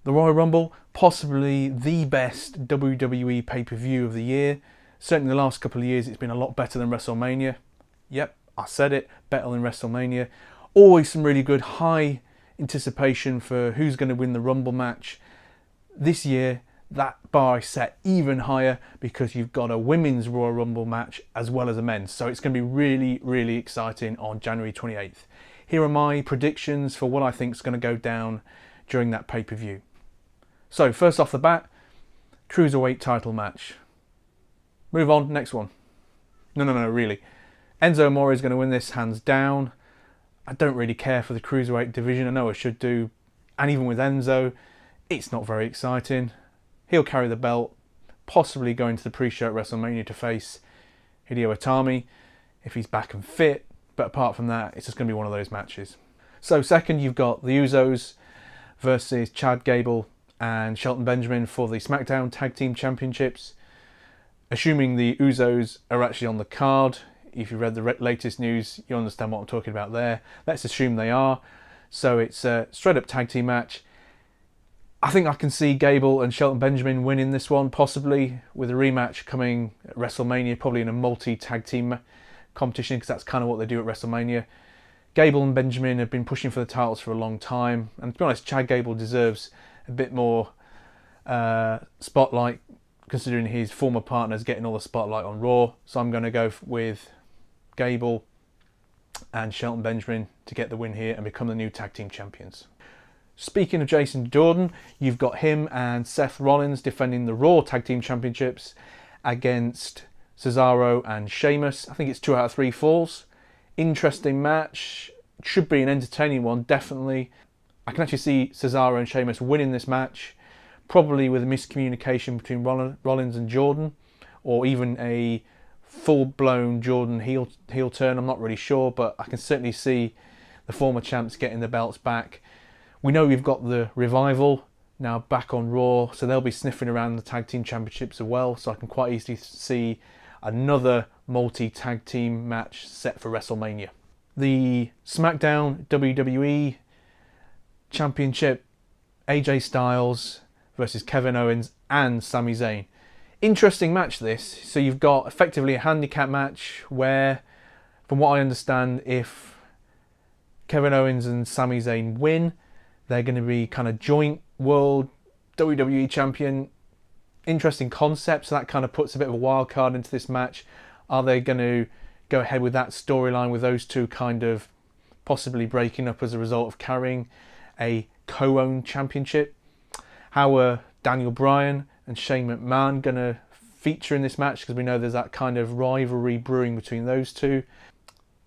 The Royal Rumble, possibly the best WWE pay-per-view of the year. Certainly the last couple of years it's been a lot better than WrestleMania. Yep, I said it, better than WrestleMania. Always some really good high anticipation for who's going to win the Rumble match. This year, that bar is set even higher because you've got a women's Royal Rumble match as well as a men's. So it's going to be really, really exciting on January 28th. Here are my predictions for what I think is going to go down during that pay-per-view. So, first off the bat, Cruiserweight title match. Move on, next one. No, really. Enzo Amore is going to win this hands down. I don't really care for the Cruiserweight division. I know I should do. And even with Enzo, it's not very exciting. He'll carry the belt, possibly going to the pre-show at WrestleMania to face Hideo Itami if he's back and fit. But apart from that, it's just going to be one of those matches. So second, you've got the Usos versus Chad Gable and Shelton Benjamin for the SmackDown Tag Team Championships. Assuming the Usos are actually on the card, if you read the latest news, you understand what I'm talking about there. Let's assume they are. So it's a straight up tag team match. I think I can see Gable and Shelton Benjamin winning this one, possibly with a rematch coming at WrestleMania, probably in a multi-tag team competition, because that's kind of what they do at WrestleMania. Gable and Benjamin have been pushing for the titles for a long time, and to be honest, Chad Gable deserves a bit more spotlight, considering his former partner's getting all the spotlight on Raw. So I'm going to go with Gable and Shelton Benjamin to get the win here and become the new tag team champions. Speaking of Jason Jordan, you've got him and Seth Rollins defending the Raw Tag Team Championships against Cesaro and Sheamus. I think it's 2 out of 3 falls. Interesting match. Should be an entertaining one, definitely. I can actually see Cesaro and Sheamus winning this match, probably with a miscommunication between Rollins and Jordan, or even a full-blown Jordan heel turn. I'm not really sure, but I can certainly see the former champs getting the belts back. We know we've got the Revival now back on Raw, so they'll be sniffing around the Tag Team Championships as well, so I can quite easily see another multi-tag team match set for WrestleMania. The SmackDown WWE Championship, AJ Styles versus Kevin Owens and Sami Zayn. Interesting match this. So you've got effectively a handicap match where, from what I understand, if Kevin Owens and Sami Zayn win, they're going to be kind of joint world WWE champion. Interesting concept, so that kind of puts a bit of a wild card into this match. Are they going to go ahead with that storyline with those two kind of possibly breaking up as a result of carrying a co-owned championship? How are Daniel Bryan and Shane McMahon going to feature in this match? Because we know there's that kind of rivalry brewing between those two.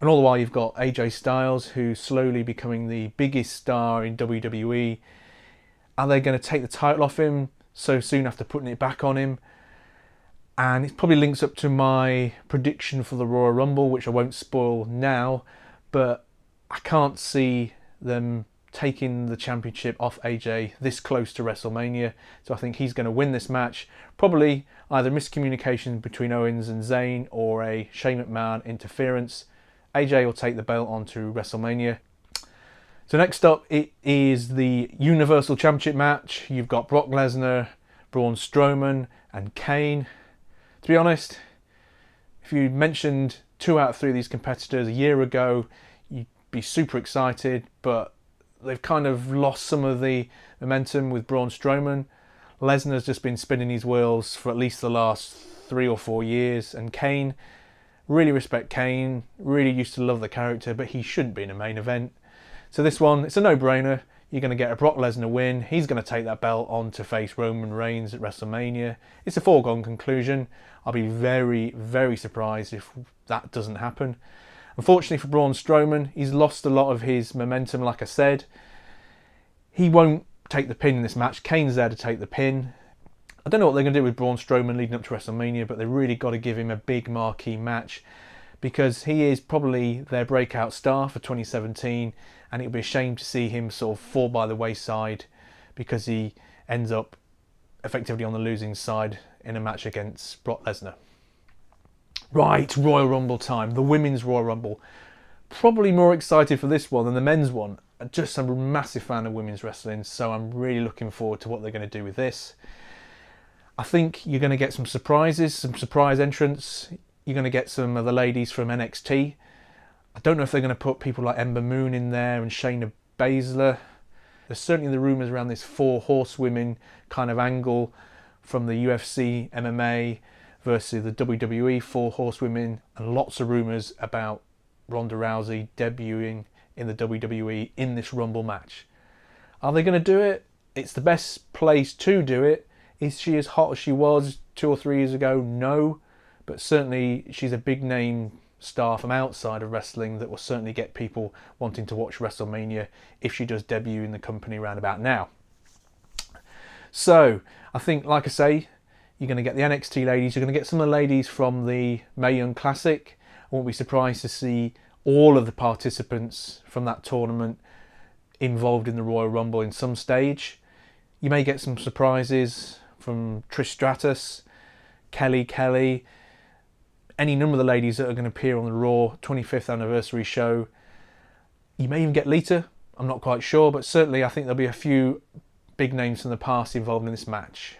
And all the while you've got AJ Styles, who's slowly becoming the biggest star in WWE. Are they going to take the title off him so soon after putting it back on him? And it probably links up to my prediction for the Royal Rumble, which I won't spoil now, but I can't see them taking the championship off AJ this close to WrestleMania. So I think he's going to win this match. Probably either miscommunication between Owens and Zayn or a Shane McMahon interference. AJ will take the belt onto WrestleMania. So next up, it is the Universal Championship match. You've got Brock Lesnar, Braun Strowman and Kane. To be honest, if you mentioned 2 out of 3 of these competitors a year ago, you'd be super excited, but they've kind of lost some of the momentum with Braun Strowman. Lesnar's just been spinning his wheels for at least the last 3 or 4 years, and Kane, really respect Kane, really used to love the character, but he shouldn't be in a main event. So this one, it's a no-brainer. You're going to get a Brock Lesnar win. He's going to take that belt on to face Roman Reigns at WrestleMania. It's a foregone conclusion. I'll be very, very surprised if that doesn't happen. Unfortunately for Braun Strowman, he's lost a lot of his momentum, like I said. He won't take the pin in this match. Kane's there to take the pin. I don't know what they're going to do with Braun Strowman leading up to WrestleMania, but they've really got to give him a big marquee match because he is probably their breakout star for 2017, and it would be a shame to see him sort of fall by the wayside because he ends up effectively on the losing side in a match against Brock Lesnar. Right, Royal Rumble time, the Women's Royal Rumble. Probably more excited for this one than the men's one. just a massive fan of women's wrestling, so I'm really looking forward to what they're going to do with this. I think you're going to get some surprises, some surprise entrants. You're going to get some of the ladies from NXT. I don't know if they're going to put people like Ember Moon in there and Shayna Baszler. There's certainly the rumours around this 4 horsewomen kind of angle from the UFC, MMA versus the WWE 4 horsewomen, and lots of rumours about Ronda Rousey debuting in the WWE in this Rumble match. Are they going to do it? It's the best place to do it. Is she as hot as she was 2 or 3 years ago? No. But certainly she's a big name star from outside of wrestling that will certainly get people wanting to watch WrestleMania if she does debut in the company around about now. So I think, like I say, you're going to get the NXT ladies. You're going to get some of the ladies from the Mae Young Classic. I won't be surprised to see all of the participants from that tournament involved in the Royal Rumble in some stage. You may get some surprises from Trish Stratus, Kelly, any number of the ladies that are going to appear on the Raw 25th anniversary show. You may even get Lita, I'm not quite sure, but certainly I think there'll be a few big names from the past involved in this match.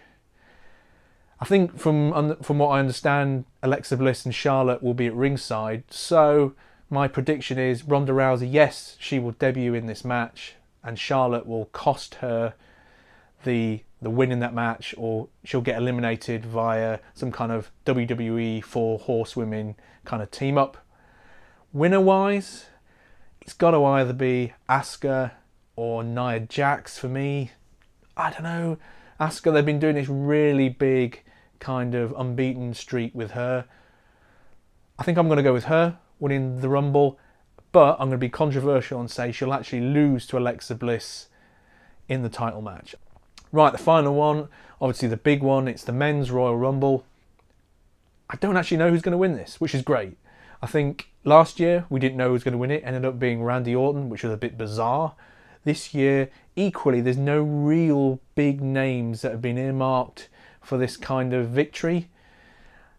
I think from what I understand, Alexa Bliss and Charlotte will be at ringside, so my prediction is Ronda Rousey, yes, she will debut in this match, and Charlotte will cost her the win in that match, or she'll get eliminated via some kind of WWE 4 horsewomen kind of team up. Winner wise, it's got to either be Asuka or Nia Jax for me. I don't know. Asuka, they've been doing this really big kind of unbeaten streak with her. I think I'm going to go with her winning the Rumble, but I'm going to be controversial and say she'll actually lose to Alexa Bliss in the title match. Right, the final one, obviously the big one, it's the Men's Royal Rumble. I don't actually know who's going to win this, which is great. I think last year we didn't know who was going to win it, ended up being Randy Orton, which was a bit bizarre. This year, equally, there's no real big names that have been earmarked for this kind of victory.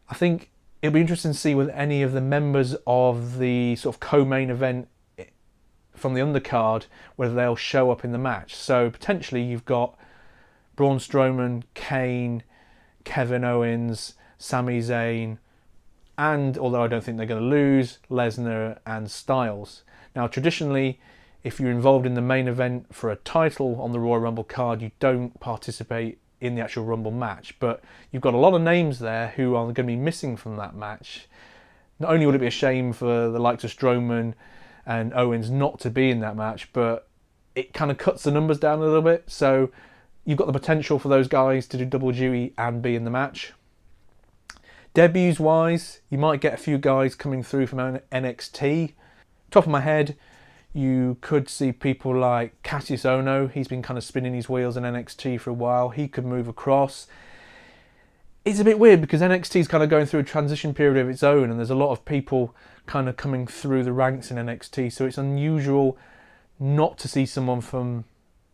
I think it'll be interesting to see with any of the members of the sort of co-main event from the undercard, whether they'll show up in the match. So potentially you've got Braun Strowman, Kane, Kevin Owens, Sami Zayn, and, although I don't think they're going to lose, Lesnar and Stlyes. Now, traditionally, if you're involved in the main event for a title on the Royal Rumble card, you don't participate in the actual Rumble match. But you've got a lot of names there who are going to be missing from that match. Not only would it be a shame for the likes of Strowman and Owens not to be in that match, but it kind of cuts the numbers down a little bit. So you've got the potential for those guys to do double duty and be in the match. Debuts wise, you might get a few guys coming through from NXT. Top of my head, you could see people like Cassius Ohno. He's been kind of spinning his wheels in NXT for a while. He could move across. It's a bit weird because NXT is kind of going through a transition period of its own, and there's a lot of people kind of coming through the ranks in NXT, so it's unusual not to see someone from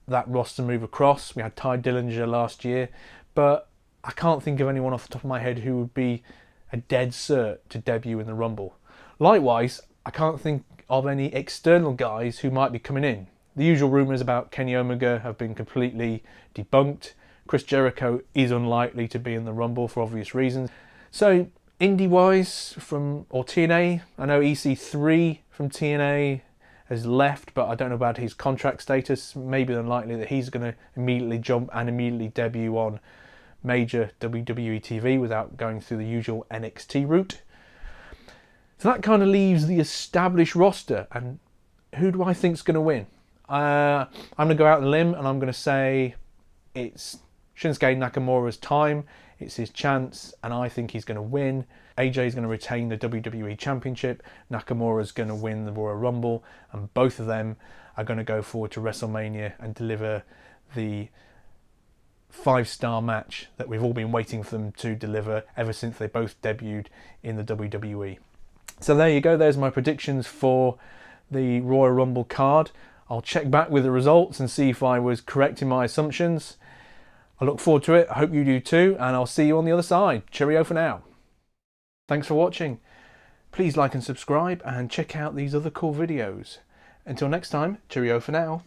that roster move across. We had Ty Dillinger last year, but I can't think of anyone off the top of my head who would be a dead cert to debut in the Rumble. Likewise, I can't think of any external guys who might be coming in. The usual rumours about Kenny Omega have been completely debunked. Chris Jericho is unlikely to be in the Rumble for obvious reasons. So, indie-wise, or TNA, I know EC3 from TNA has left, but I don't know about his contract status. Maybe unlikely that he's going to immediately jump and immediately debut on major WWE TV without going through the usual NXT route. So that kind of leaves the established roster, and who do I think is going to win? I'm going to go out on a limb and I'm going to say it's Shinsuke Nakamura's time. It's his chance, and I think he's going to win. AJ is going to retain the WWE Championship. Nakamura's going to win the Royal Rumble, and both of them are going to go forward to WrestleMania and deliver the 5-star match that we've all been waiting for them to deliver ever since they both debuted in the WWE. So there you go, there's my predictions for the Royal Rumble card. I'll check back with the results and see if I was correct in my assumptions. I look forward to it, I hope you do too, and I'll see you on the other side. Cheerio for now. Thanks for watching. Please like and subscribe and check out these other cool videos. Until next time, cheerio for now.